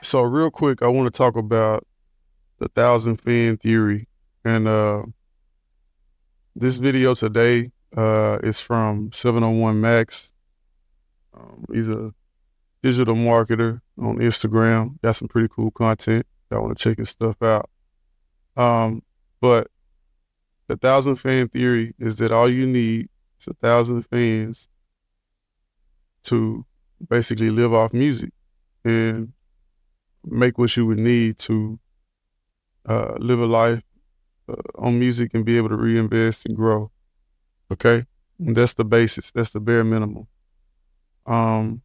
So real quick, I want to talk about the thousand fan theory. And this video today is from 701 Max. He's a digital marketer on Instagram. Got some pretty cool content. I want to check his stuff out. But the thousand fan theory is that all you need is 1,000 fans to basically live off music and make what you would need to live a life on music and be able to reinvest and grow. Okay, and that's the basis. That's the bare minimum. Um,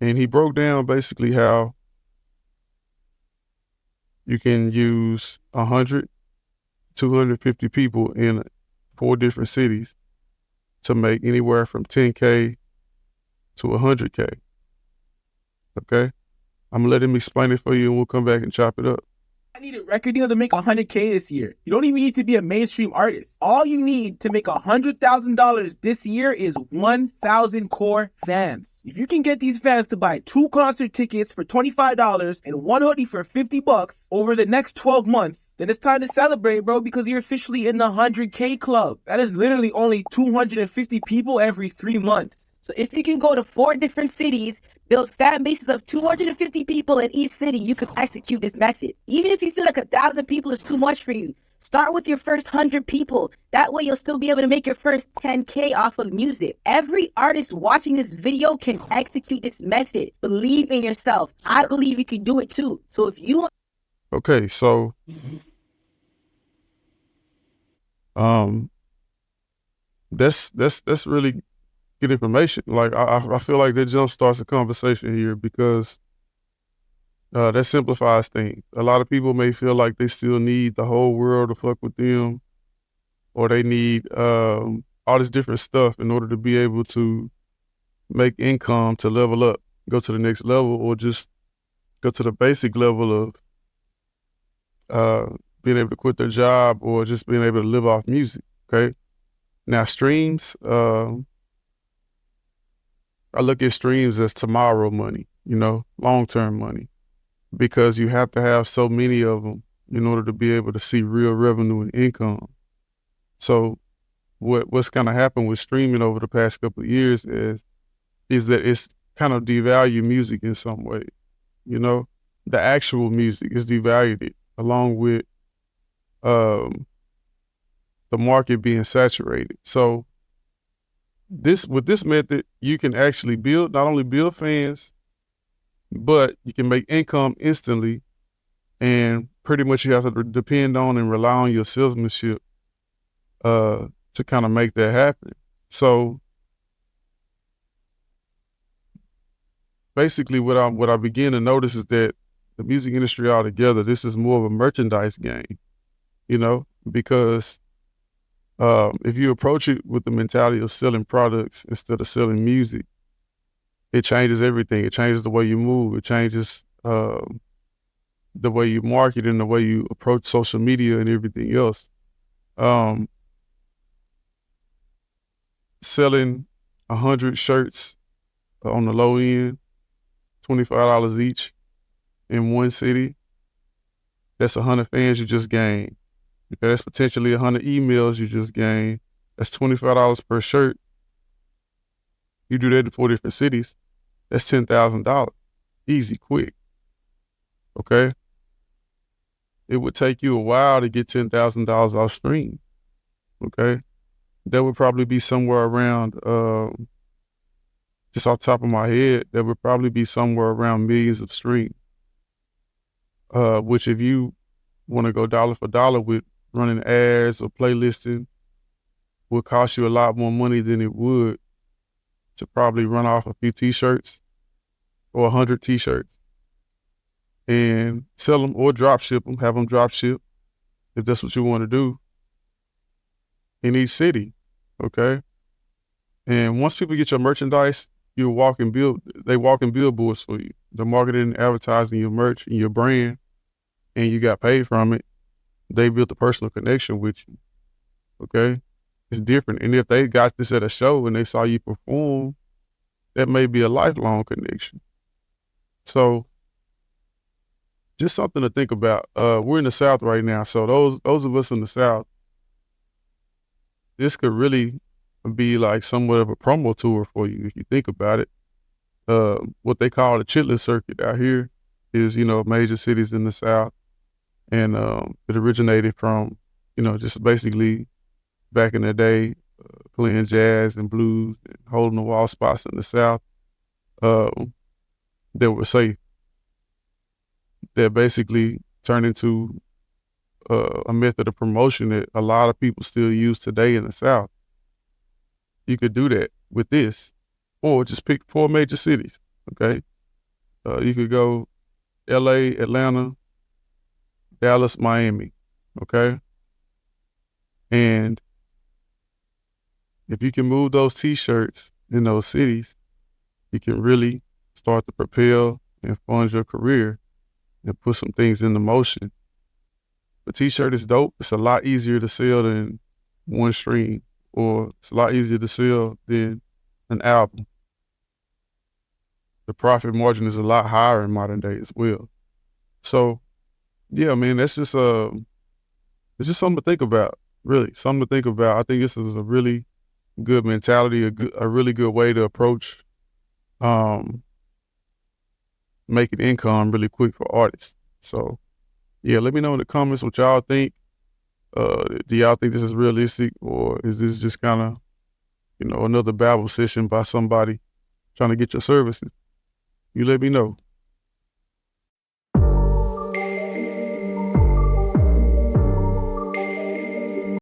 and he broke down basically how you can use 100, 250 people in 4 different cities to make anywhere from 10K to 100K. Okay, I'm gonna let him explain it for you, and we'll come back and chop it up. I need a record deal to make 100K this year. You don't even need to be a mainstream artist. All you need to make $100,000 this year is 1,000 core fans. If you can get these fans to buy 2 concert tickets for $25 and 1 hoodie for $50 over the next 12 months, then it's time to celebrate, bro, because you're officially in the 100K club. That is literally only 250 people every 3 months. So if you can go to 4 different cities, build fan bases of 250 people in each city, you can execute this method. Even if you feel like 1,000 people is too much for you, start with your first 100 people. That way you'll still be able to make your first 10K off of music. Every artist watching this video can execute this method. Believe in yourself. I believe you can do it too. So if you... Okay, so that's really good information. Like I feel like that jump starts a conversation here because that simplifies things. A lot of people may feel like they still need the whole world to fuck with them, or they need all this different stuff in order to be able to make income to level up, go to the next level, or just go to the basic level of being able to quit their job or just being able to live off music. Okay. Now streams, I look at streams as tomorrow money, long-term money, because you have to have so many of them in order to be able to see real revenue and income. So what's kind of happened with streaming over the past couple of years is that it's kind of devalued music in some way. The actual music is devalued it, along with the market being saturated. So with this method, you can actually not only build fans, but you can make income instantly, and pretty much you have to depend on and rely on your salesmanship to kind of make that happen. So basically what I begin to notice is that the music industry altogether, this is more of a merchandise game, because if you approach it with the mentality of selling products instead of selling music, it changes everything. It changes the way you move. It changes the way you market and the way you approach social media and everything else. Selling 100 shirts on the low end, $25 each in one city, that's 100 fans you just gained. Okay, that's potentially 100 emails you just gained. That's $25 per shirt. You do that in 4 different cities, that's $10,000. Easy, quick. Okay? It would take you a while to get $10,000 off stream. Okay? That would probably be somewhere around, just off the top of my head, that would probably be somewhere around millions of streams. Which if you want to go dollar for dollar with running ads or playlisting, would cost you a lot more money than it would to probably run off a few t-shirts or 100 t-shirts and sell them or drop ship them, have them drop ship if that's what you want to do in each city. Okay. And once people get your merchandise, they walk in billboards for you. They're marketing and advertising your merch and your brand, and you got paid from it. They built a personal connection with you. Okay. It's different. And if they got this at a show and they saw you perform, that may be a lifelong connection. So just something to think about. We're in the South right now, so those of us in the South, this could really be like somewhat of a promo tour for you if you think about it. What they call the chitlin circuit out here is, major cities in the South, and it originated from, just basically back in the day, playing jazz and blues and holding the wall spots in the South that were safe. That basically turned into a method of promotion that a lot of people still use today in the South. You could do that with this, or just pick 4 major cities. Okay, you could go L.A., Atlanta, Dallas, Miami. Okay, and if you can move those T-shirts in those cities, you can really start to propel and fund your career and put some things into motion. The T-shirt is dope. It's a lot easier to sell than one stream, or it's a lot easier to sell than an album. The profit margin is a lot higher in modern day as well. So, yeah, man, that's just it's just something to think about. Really, something to think about. I think this is a really good mentality, a really good way to approach making income really quick for artists. So, yeah, let me know in the comments what y'all think. Do y'all think this is realistic, or is this just kind of, another babble session by somebody trying to get your services? You let me know.